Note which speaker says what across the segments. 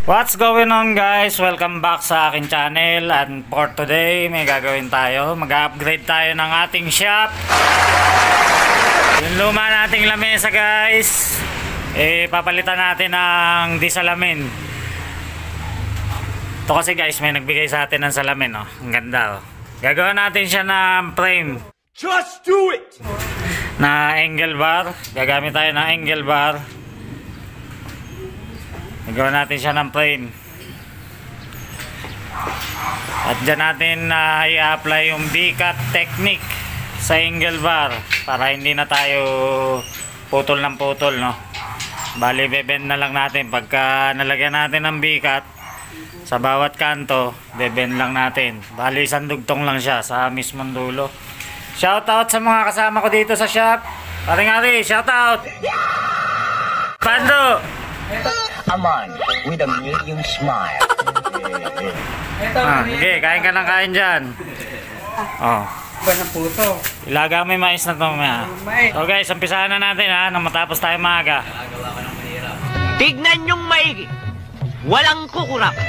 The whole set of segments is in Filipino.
Speaker 1: What's going on guys? Welcome back sa akin channel. And for today may gagawin tayo. Mag-upgrade tayo ng ating shop. Yung luma nating lamesa guys, papalitan natin ng di salamin. Ito kasi guys, may nagbigay sa atin ng salamin, oh. Ang ganda, oh. Gagawin natin siya ng frame.
Speaker 2: Just do it!
Speaker 1: Na angle bar. Gagamit tayo ng angle bar. Gagawin natin siya ng frame. At dyan natin i-apply yung V-cut technique sa angle bar para hindi na tayo putol ng putol, no? Bali, bebend na lang natin. Pagka nalagyan natin ng V-cut sa bawat kanto, bebend lang natin. Bali, isang dugtong lang siya sa mismong dulo. Shoutout sa mga kasama ko dito sa shop. Paring-ari, shoutout! Pando!
Speaker 2: Aman, with a medium smile.
Speaker 1: Sige, kain ka ng kain dyan. Oh.
Speaker 3: Ba ng puto?
Speaker 1: Ilaga mo yung mais na ito mamaya. So guys, umpisahan na natin ha, nang matapos tayo maaga.
Speaker 4: Tignan nyong maigi. Walang kukurap.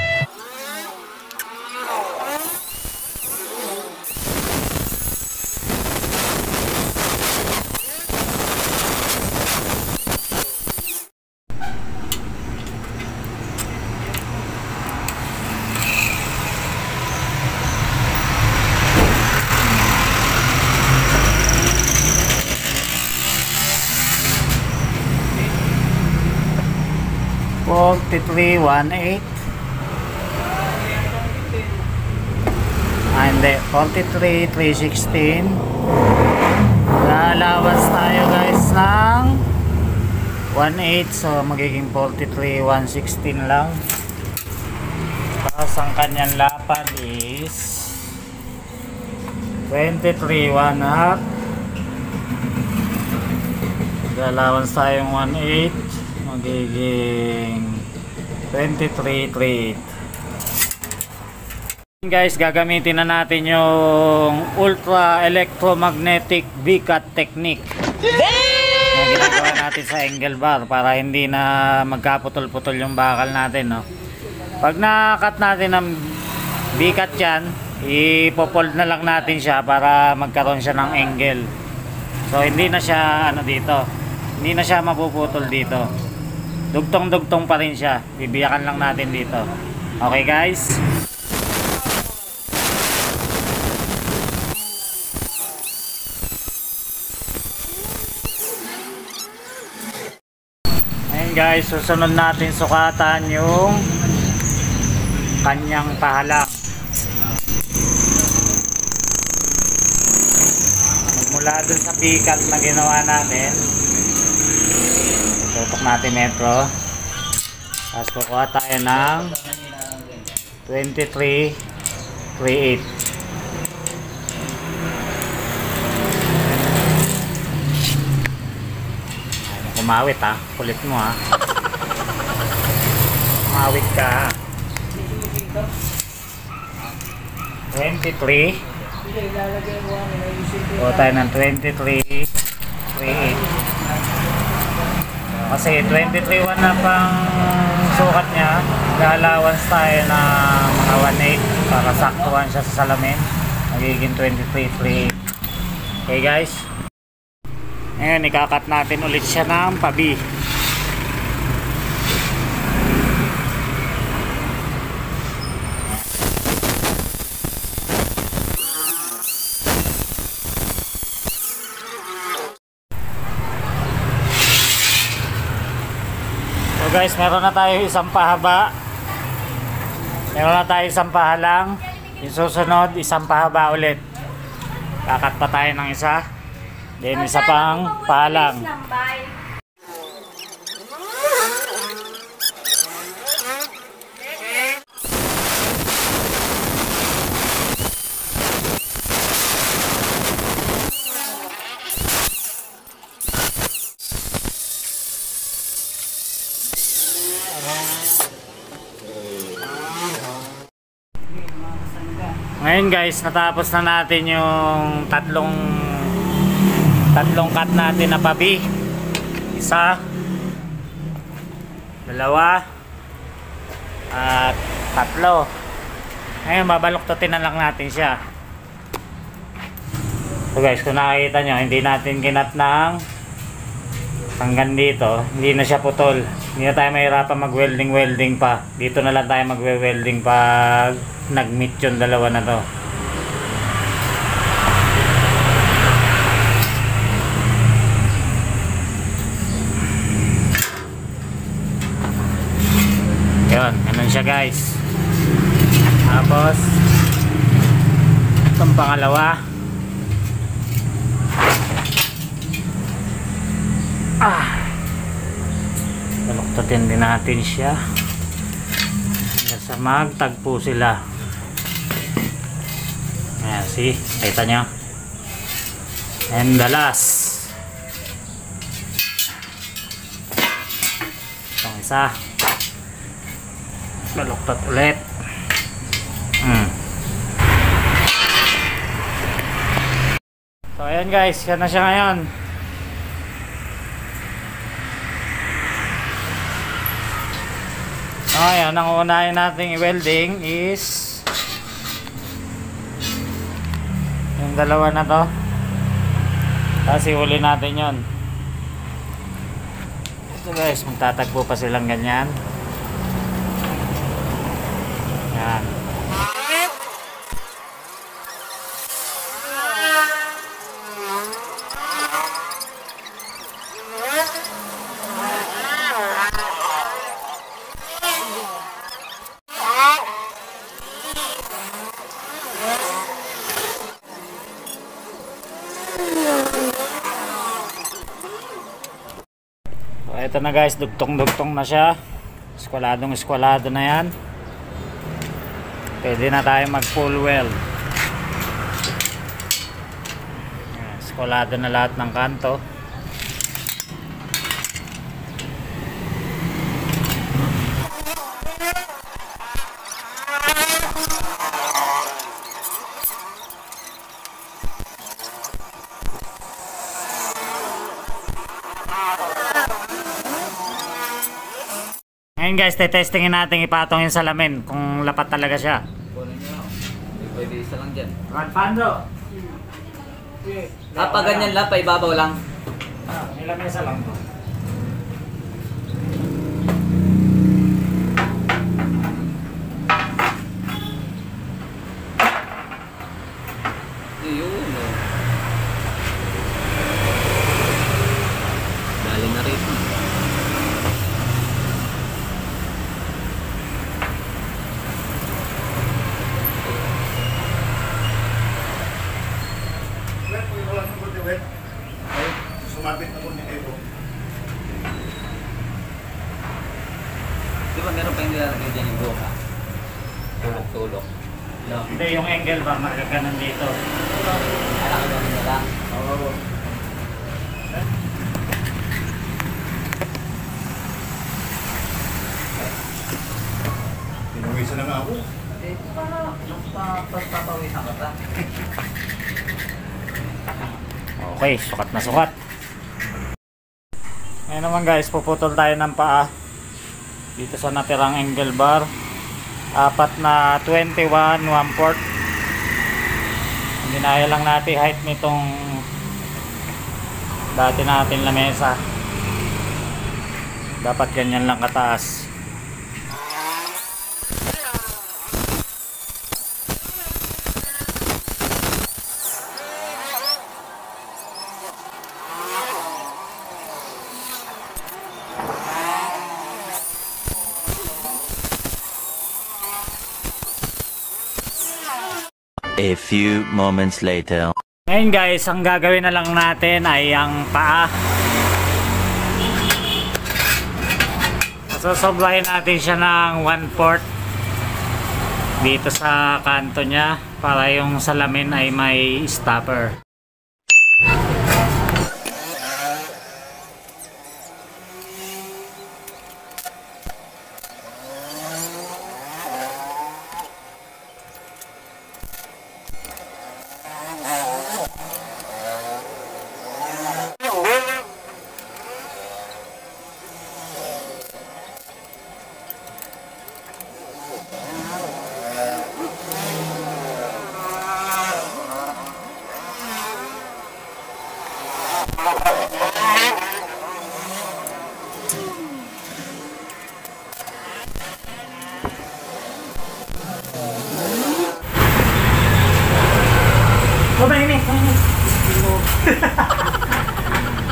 Speaker 1: $43.18. Hindi, $43.316. Allowance tayo guys ng 1.8, so magiging $43.116 lang. Tapos ang kanyang lapad is $23.1.5. Allowance tayong 1.8, magiging $23.3. Guys, gagamitin na natin yung ultra electromagnetic V-cut technique na ginagawa natin sa angle bar para hindi na magkaputol-putol yung bakal natin, no? Pag na-cut natin ng V-cut yan, ipopold na lang natin siya para magkaroon siya ng angle. So hindi na siya dito, hindi na siya mapuputol dito. Dugtong-dugtong pa rin siya. Bibiyakan lang natin dito. Okay guys? Ayun guys, susunod natin sukatan yung kanyang pahalang. Mula dun sa V-cut na ginawa natin, tutok natin metro. Tapos kukuha tayo ng 23.38. Kumawit ha, kulit mo ha. Kumawit ka ha. 23. Kuha tayo ng 23.38. Kasi 23.1 na pang sukat niya. Allowance tayo na mga 1.8 para saktuhan siya sa salamin. Magiging 23.3. Okay guys, ngayon ikakat natin ulit siya ng pabi. So guys, meron na tayo isang pahaba, meron na tayo isang pahalang. Yung susunod, isang pahaba ulit. Kakat pa tayo ng isa, then isa pang pahalang. Ngayon guys, natapos na natin yung tatlong cut natin na pabi. Isa, dalawa, at 3. Ngayon babaluktutin na lang natin siya. So guys, kung nakikita nyo, hindi natin kinat ng hanggang dito, hindi na siya putol. Hindi na tayo mahirapan mag-welding pa. Dito na lang tayo magwe-welding pag nag-meet yung dalawa na to. Yun, ganun siya guys. Tapos itong pangalawa, baluktutin din natin siya hanggang sa magtagpo sila. Ayan, see, kita nyo. And the last, itong isa, baluktot ulit. So ayan guys, yan na siya ngayon. So ayan, ang unahin nating i-welding is yung dalawa na to. Kasi huli natin yun. Ito guys, magtatagpo pa silang ganyan. Yan. So, ito na guys, dugtong-dugtong na siya. Eskwalado na yan. Pwede na tayo mag full weld. Eskwalado na lahat ng kanto. Ngayon guys, tetestingin natin ipatong yung salamin kung lapat talaga siya.
Speaker 3: Kunin nyo. May pwede isa lang dyan.
Speaker 1: Pando!
Speaker 3: Pag ganyan lang, paibabaw lang.
Speaker 1: Ilang isa lang to.
Speaker 3: Yun, no. Galing na rin.
Speaker 5: Sumabit na po ni Evo.
Speaker 3: Di ba meron pa yung nilalagay dyan yung buka? Tulok-tulok. No.
Speaker 1: Hindi, yung angle ba magaganon dito.
Speaker 3: Alam ko na lang.
Speaker 1: Oo.
Speaker 5: Pinawisan na nga ako.
Speaker 3: Eh, para papawisan ka pa.
Speaker 1: Okay, sukat na sukat. Ngayon naman guys, puputol tayo ng paa dito sa natirang angle bar. 4 na 21 1/4. Dinaya lang natin height nitong dati natin lamesa. Dapat ganyan lang kataas.
Speaker 6: A few moments later.
Speaker 1: Ngayon guys, ang gagawin na lang natin ay ang paa. Sosobrahin natin siya ng 1/4 dito sa kanto niya para yung salamin ay may stopper. Tumahimik.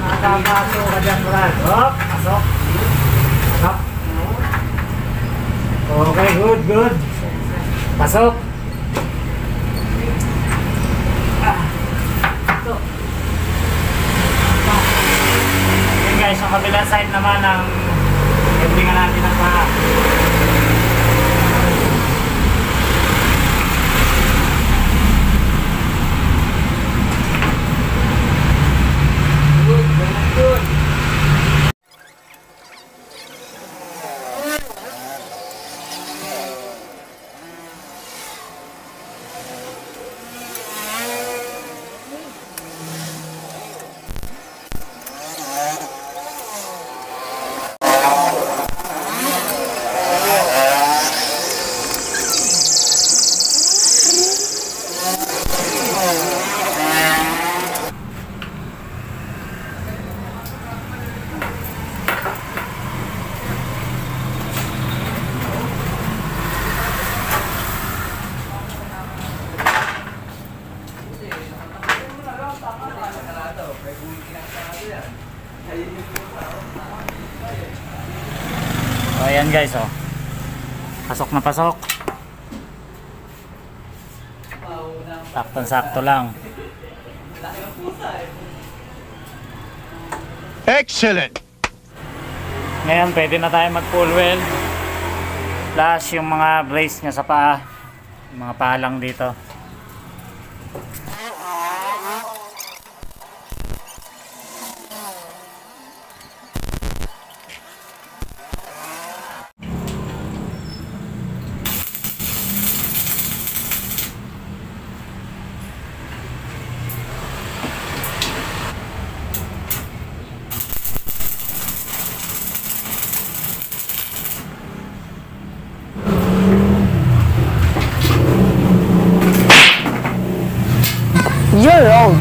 Speaker 1: Nakapasok ka dyan, Brad. Hop, pasok. Pasok. Okay, good. Pasok. Ito. Yan guys, yung kabilang side naman ng endingan natin ng paa. So ayan guys, oh. Pasok na pasok. Saktong-sakto lang.
Speaker 5: Excellent!
Speaker 1: Ngayon pwede na tayo mag full weld. Plus yung mga brace nya sa paa. Yung mga palang dito.
Speaker 2: You're wrong.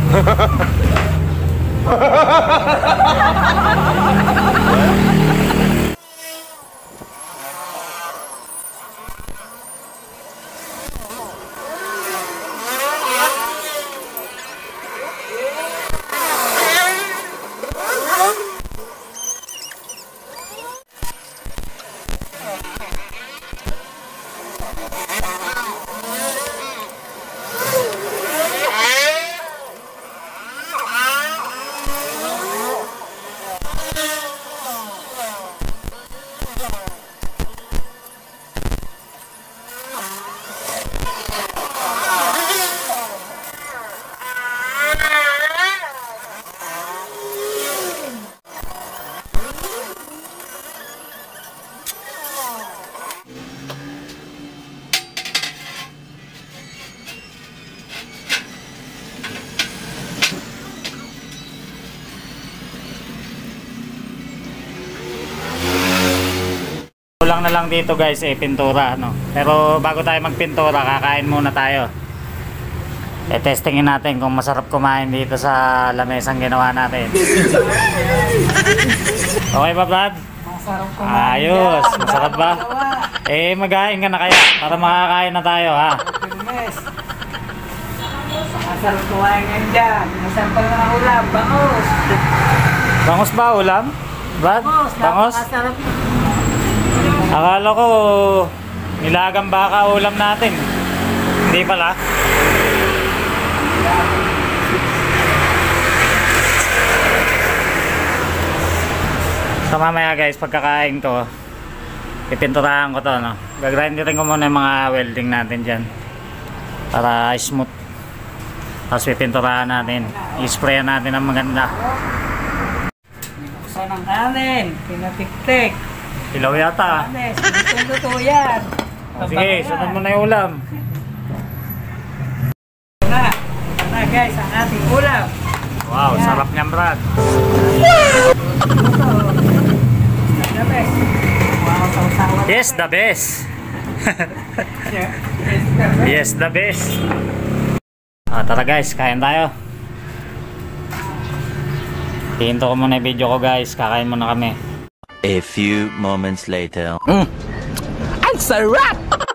Speaker 1: Kulang na lang dito guys pintura, no? Pero bago tayo magpintura, kakain muna tayo. Testingin natin kung masarap kumain dito sa lamesang ginawa natin. Okay ba, Brad?
Speaker 7: Masarap kumain.
Speaker 1: Ayos, masarap ba? Maghain ka na kaya para makakain na tayo, ha?
Speaker 7: Pilmes. Masarap kumain yan dyan. Masarap pa ng ulam. Bangos.
Speaker 1: Bangos ba ulam? Brad? Bangos?
Speaker 7: Napakasarap.
Speaker 1: Akala ko nilagang baka ulam natin. Hindi pala. So mamaya guys, pagkakain ko, pipinturahan ko to, no? Gagrinderin ko muna yung mga welding natin dyan para smooth. Tapos pipinturahan natin, i-sprayan natin ng maganda.
Speaker 7: Buksan ang kanin. Pinatik-tik.
Speaker 1: Ilaw yata.
Speaker 7: Anes, luto yan.
Speaker 1: Sige, sunod mo na yung ulam.
Speaker 7: Na guys, ang ating ulam.
Speaker 1: Wow, sarap niyan, Brad.
Speaker 7: The best. Wow, sausawan.
Speaker 1: Yes, the best. Yes, the best. Tara guys, kain tayo. Hihinto ko muna yung video ko guys. Kakain muna kami.
Speaker 6: A few moments later.
Speaker 4: Ang sarap!